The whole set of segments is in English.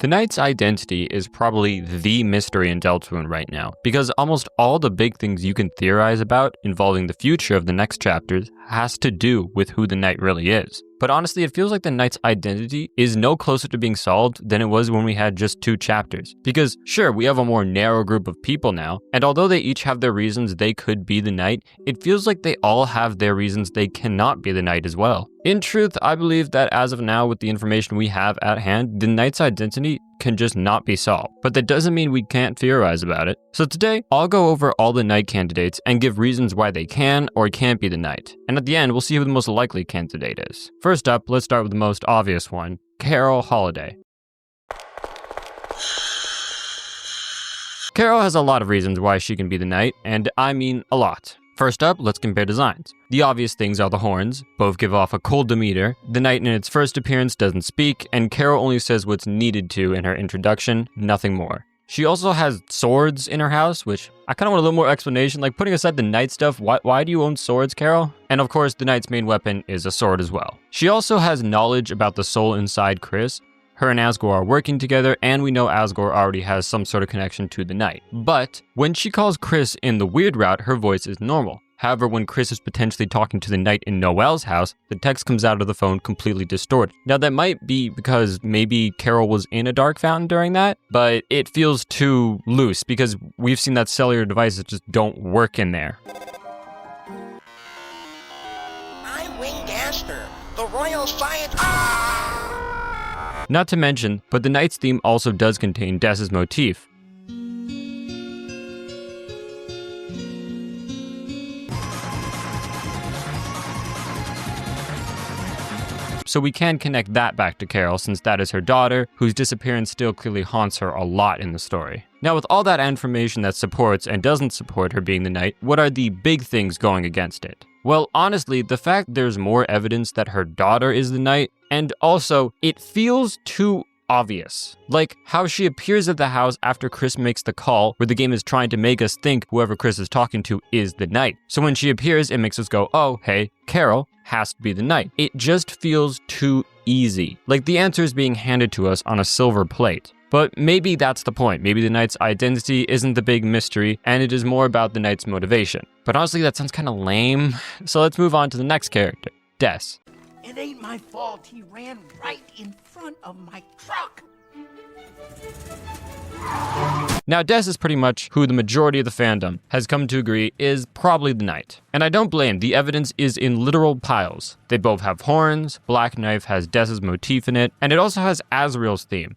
The Knight's identity is probably the mystery in Deltarune right now, because almost all the big things you can theorize about involving the future of the next chapters has to do with who the Knight really is. But honestly, it feels like the Knight's identity is no closer to being solved than it was when we had just 2 chapters. Because sure, we have a more narrow group of people now, and although they each have their reasons they could be the Knight, it feels like they all have their reasons they cannot be the Knight as well. In truth, I believe that as of now, with the information we have at hand, the Knight's identity can just not be solved. But that doesn't mean we can't theorize about it. So today, I'll go over all the Knight candidates and give reasons why they can or can't be the Knight. And at the end, we'll see who the most likely candidate is. First up, let's start with the most obvious one, Carol Holiday. Carol has a lot of reasons why she can be the Knight, and I mean a lot. First up, let's compare designs. The obvious things are the horns. Both give off a cold demeanor. The Knight in its first appearance doesn't speak, and Carol only says what's needed to in her introduction, nothing more. She also has swords in her house, which I kind of want a little more explanation. Like, putting aside the Knight stuff, why do you own swords, Carol? And of course, the Knight's main weapon is a sword as well. She also has knowledge about the soul inside Chris. Her and Asgore are working together, and we know Asgore already has some sort of connection to the Knight. But when she calls Chris in the weird route, her voice is normal. However, when Chris is potentially talking to the Knight in Noelle's house, the text comes out of the phone completely distorted. Now, that might be because maybe Carol was in a dark fountain during that, but it feels too loose because we've seen that cellular devices just don't work in there. I'm Winged Aster, the Royal Science... Not to mention, but the Knight's theme also does contain Des's motif. So we can connect that back to Carol, since that is her daughter, whose disappearance still clearly haunts her a lot in the story. Now, with all that information that supports and doesn't support her being the Knight, what are the big things going against it? Well, honestly, the fact there's more evidence that her daughter is the Knight, and also, it feels too obvious. Like how she appears at the house after Chris makes the call, where the game is trying to make us think whoever Chris is talking to is the Knight. So when she appears, it makes us go, oh, hey, Carol has to be the Knight. It just feels too easy. Like the answer is being handed to us on a silver plate. But maybe that's the point. Maybe the Knight's identity isn't the big mystery, and it is more about the Knight's motivation. But honestly, that sounds kind of lame. So let's move on to the next character, Des. It ain't my fault he ran right in front of my truck. Now, Des is pretty much who the majority of the fandom has come to agree is probably the Knight. And I don't blame, the evidence is in literal piles. They both have horns, Black Knife has Des's motif in it, and it also has Azriel's theme.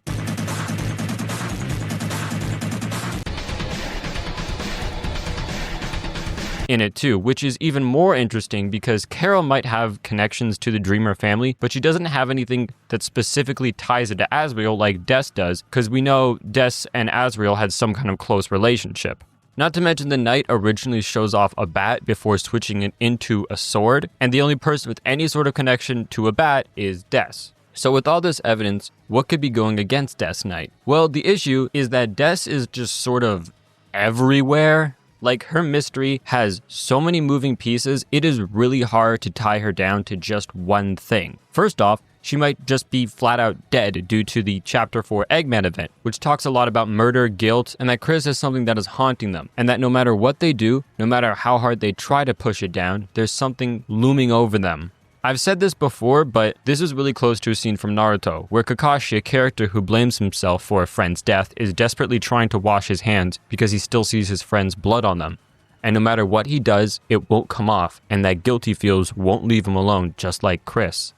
In it too, which is even more interesting because Carol might have connections to the Dreamer family, but she doesn't have anything that specifically ties it to Azriel like Des does, because we know Des and Azriel had some kind of close relationship. Not to mention the Knight originally shows off a bat before switching it into a sword, and the only person with any sort of connection to a bat is Des. So with all this evidence, what could be going against Des Knight? Well, the issue is that Des is just sort of everywhere. Like, her mystery has so many moving pieces, it is really hard to tie her down to just one thing. First off, she might just be flat out dead due to the Chapter 4 Eggman event, which talks a lot about murder, guilt, and that Chris is something that is haunting them, and that no matter what they do, no matter how hard they try to push it down, there's something looming over them. I've said this before, but this is really close to a scene from Naruto, where Kakashi, a character who blames himself for a friend's death, is desperately trying to wash his hands because he still sees his friend's blood on them. And no matter what he does, it won't come off, and that guilt he feels won't leave him alone, just like Chris.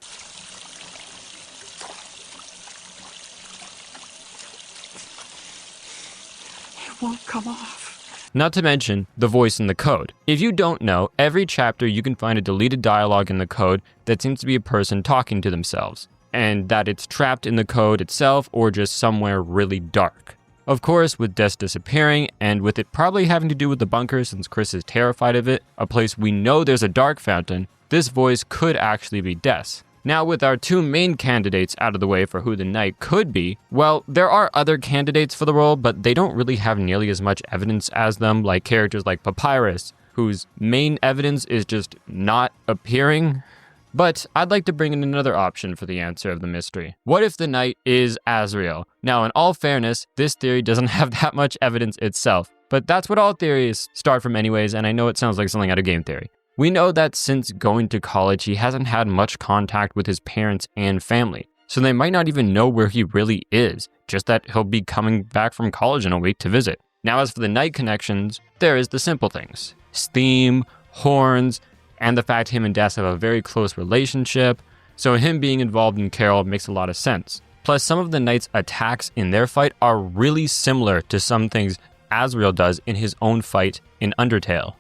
It won't come off. Not to mention the voice in the code. If you don't know, every chapter you can find a deleted dialogue in the code that seems to be a person talking to themselves, and that it's trapped in the code itself or just somewhere really dark. Of course, with Des disappearing, and with it probably having to do with the bunker since Chris is terrified of it, a place we know there's a dark fountain, this voice could actually be Des. Now, with our 2 main candidates out of the way for who the Knight could be, well, there are other candidates for the role, but they don't really have nearly as much evidence as them, like characters like Papyrus, whose main evidence is just not appearing. But I'd like to bring in another option for the answer of the mystery. What if the knight is Azriel? Now, in all fairness, this theory doesn't have that much evidence itself, but that's what all theories start from anyways, and I know it sounds like something out of game theory. We know that since going to college, he hasn't had much contact with his parents and family, so they might not even know where he really is, just that he'll be coming back from college in a week to visit. Now, as for the knight connections, there is the simple things. His theme, horns, and the fact him and Des have a very close relationship, so him being involved in Carol makes a lot of sense. Plus, some of the knight's attacks in their fight are really similar to some things Azriel does in his own fight in Undertale.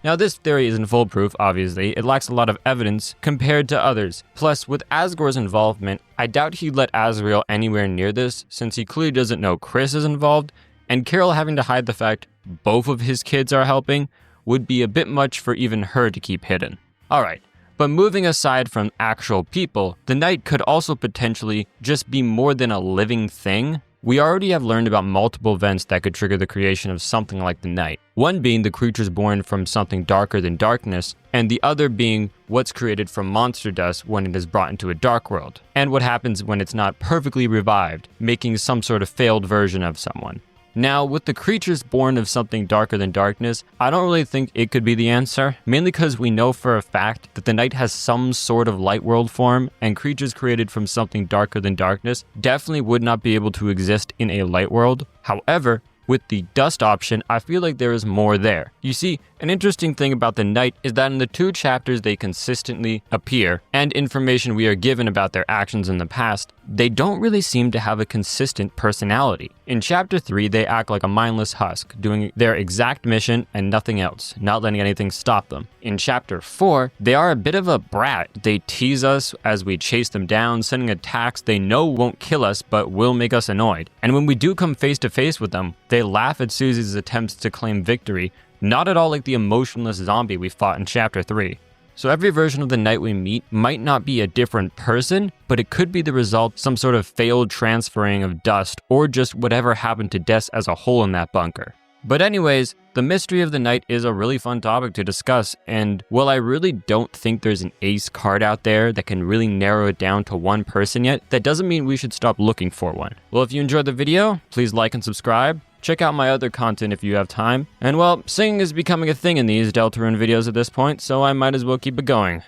Now, this theory isn't foolproof, obviously. It lacks a lot of evidence compared to others. Plus, with Asgore's involvement, I doubt he'd let Azriel anywhere near this, since he clearly doesn't know Chris is involved, and Carol having to hide the fact both of his kids are helping would be a bit much for even her to keep hidden. Alright, but moving aside from actual people, the knight could also potentially just be more than a living thing. We already have learned about multiple events that could trigger the creation of something like the knight. One being the creatures born from something darker than darkness, and the other being what's created from monster dust when it is brought into a dark world, and what happens when it's not perfectly revived, making some sort of failed version of someone. Now, with the creatures born of something darker than darkness, I don't really think it could be the answer, mainly because we know for a fact that the knight has some sort of light world form, and creatures created from something darker than darkness definitely would not be able to exist in a light world. However, with the dust option, I feel like there is more there. You see, an interesting thing about the knight is that in the 2 chapters they consistently appear, and information we are given about their actions in the past, they don't really seem to have a consistent personality. In chapter 3, they act like a mindless husk, doing their exact mission and nothing else, not letting anything stop them. In chapter 4, they are a bit of a brat. They tease us as we chase them down, sending attacks they know won't kill us but will make us annoyed. And when we do come face to face with them, they laugh at Susie's attempts to claim victory, not at all like the emotionless zombie we fought in chapter 3. So every version of the knight we meet might not be a different person, but it could be the result of some sort of failed transferring of dust, or just whatever happened to Des as a whole in that bunker. But anyways, the mystery of the knight is a really fun topic to discuss, and while I really don't think there's an ace card out there that can really narrow it down to one person yet, that doesn't mean we should stop looking for one. Well, if you enjoyed the video, please like and subscribe. Check out my other content if you have time. And well, singing is becoming a thing in these Deltarune videos at this point, so I might as well keep it going.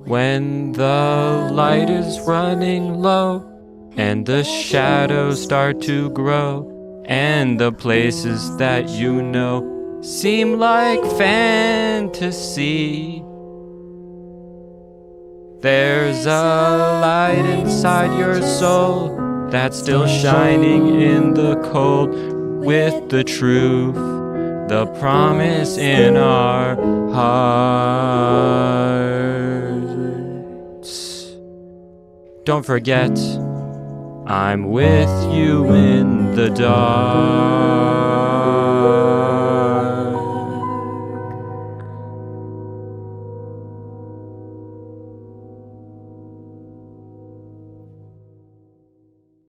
When the light is running low, and the shadows start to grow, and the places that you know seem like fantasy, there's a light inside your soul that's still shining in the cold, with the truth, the promise in our hearts. Don't forget, I'm with you in the dark.